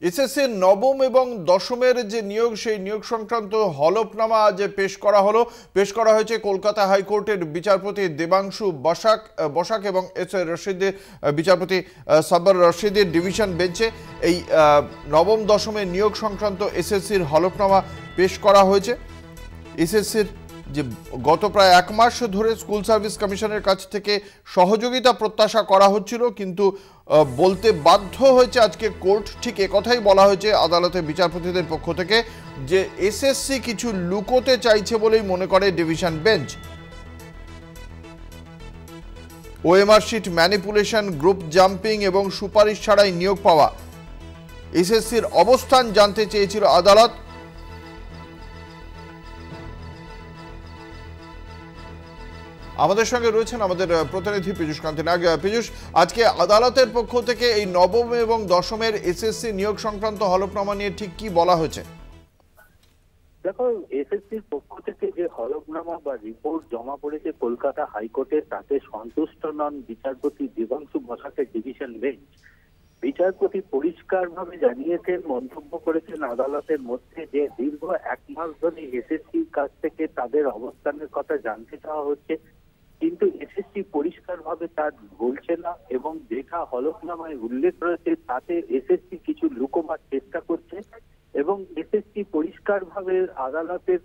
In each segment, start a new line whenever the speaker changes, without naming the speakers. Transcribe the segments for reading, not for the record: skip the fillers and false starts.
এসএসসির নবম এবং দশমের যে নিয়োগ, সেই নিয়োগ সংক্রান্ত হলফনামা আজ পেশ করা হয়েছে কলকাতা হাইকোর্টের বিচারপতি দেবাংশু বসাক এবং বিচারপতি সাব্বার রশিদের ডিভিশন বেঞ্চে এই নবম দশমের নিয়োগ সংক্রান্ত এসএসসির হলফনামা পেশ করা হয়েছে। এসএসসির যে গত প্রায় এক মাস ধরে স্কুল সার্ভিস কমিশনের কাছ থেকে সহযোগিতা প্রত্যাশা করা হচ্ছিল, কিন্তু বলতে বাধ্য হয়েছে আজকে কোর্ট। ঠিক একথাই বলা হয়েছে আদালতের বিচারপতিদের পক্ষ থেকে যে এসএসসি কিছু লুকোতে চাইছে বলেই মনে করে division bench. OMR sheet manipulation, group jumping এবং সুপারিশ ছাড়াই নিয়োগ পাওয়া, এসএসসির অবস্থান জানতে চেয়েছিল আদালত। আমাদের সঙ্গে রয়েছেন আমাদের প্রতিনিধি পীযূষ কান্তি নাগ। পীযূষ, আজকে আদালতের পক্ষ থেকে এই নবম এবং দশমের এসএসসি নিয়োগ সংক্রান্ত হলফনামা নিয়ে ঠিক কি বলা হয়েছে?
দেখো, এসএসসির পক্ষ থেকে যে হলফনামা বা রিপোর্ট জমা পড়েছে কলকাতা হাইকোর্টে, তাতে সন্তুষ্ট নন বিচারপতি দেবাংশু বসাকের ডিভিশন বেঞ্চ। বিচারপতি পরিষ্কারভাবে জানিয়েছেন, মন্তব্য করেছেন আদালতের মধ্যে যে দীর্ঘ এক মাস ধরে এসএসসির কাছ থেকে তাদের অবস্থানের কথা জানতে চাওয়া হচ্ছে, কিন্তু এসএসসি পরিষ্কারভাবে তা বলছে না এবং যেটা হলফনামায় উল্লেখ রয়েছে তাতে এসএসসি কিছু লুকোবার চেষ্টা করছে এবং এসএসসি পরিষ্কারভাবে আদালতের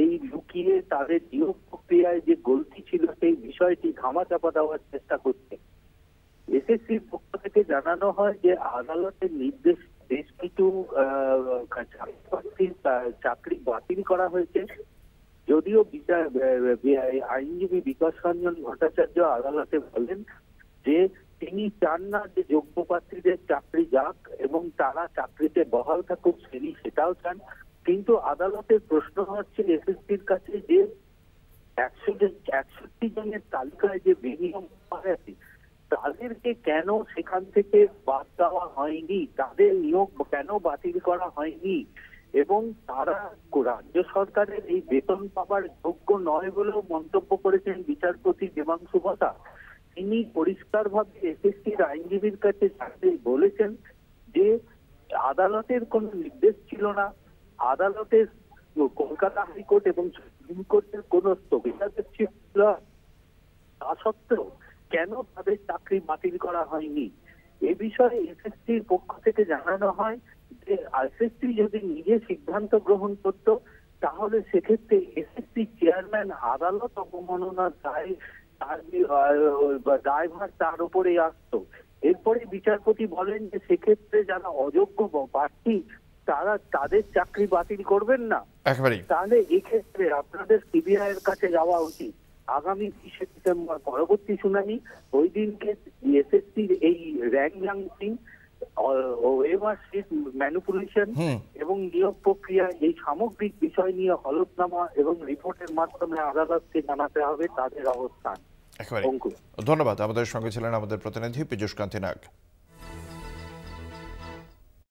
এই লুকিয়ে তাদের নিয়োগ প্রক্রিয়ায় যে গলতি ছিল সেই বিষয়টি ধামাচাপা দেওয়ার চেষ্টা করছে। এসএসসির পক্ষ থেকে জানানো হয় যে আদালতের নির্দেশ বেশ কিছু চাকরি বাতিল করা হয়েছে, যদিও আইনজীবী বিকাশ রঞ্জন ভট্টাচার্য আদালতে বলেন যে তিনি চান না যে যোগ্য প্রার্থীদের চাকরি যাক এবং তারা চাকরিতে বহাল থাকুক, তিনি সেটাও চান। কিন্তু আদালতের প্রশ্ন হচ্ছে এসএসসির কাছে যে 61 জনের তালিকায় যে বেনিয়ম আছে তাদেরকে কেন সেখান থেকে বাদ দেওয়া হয়নি, তাদের নিয়োগ কেন বাতিল করা হয়নি এবং তারা রাজ্য সরকারের এই বেতন পাবার যোগ্য নয় বলেও মন্তব্য করেছেন বিচারপতি দেবাংশু বসাক। তিনি পরিষ্কারভাবে এসএসসির আইনজীবীর কাছে বলেছেন যে আদালতের কোনো নির্দেশ ছিল না, আদালতের কলকাতা হাইকোর্ট এবং সুপ্রিম কোর্টের কোনো স্থগিতাদেশ ছিল না, তা সত্ত্বেও কেন তাদের চাকরি বাতিল করা হয়নি। এ বিষয়ে এসএসসির পক্ষ থেকে জানানো হয় যে এসএসসি যদি নিজে সিদ্ধান্ত গ্রহণ করত তাহলে সেক্ষেত্রে এসএসসি চেয়ারম্যান আদালত অবমাননার দায়ভার তার উপরেই আসতো। এরপরে বিচারপতি বলেন যে সেক্ষেত্রে যারা অযোগ্য প্রার্থী তারা তাদের চাকরি বাতিল করবেন না, তাহলে এক্ষেত্রে আপনাদের সিবিআই এর কাছে যাওয়া উচিত। আগামী 20 ডিসেম্বর পরবর্তী শুনানি, ওই দিনকে এসএসসির এই rank jumping, OMR sheet manipulation এবং নিয়োগ প্রক্রিয়া এই সামগ্রিক বিষয় নিয়ে হলফনামা এবং রিপোর্টের মাধ্যমে আদালতকে জানাতে হবে তাদের অবস্থান।
ধন্যবাদ। আমাদের সঙ্গে ছিলেন আমাদের প্রতিনিধি পীযূষ কান্তি নাগ।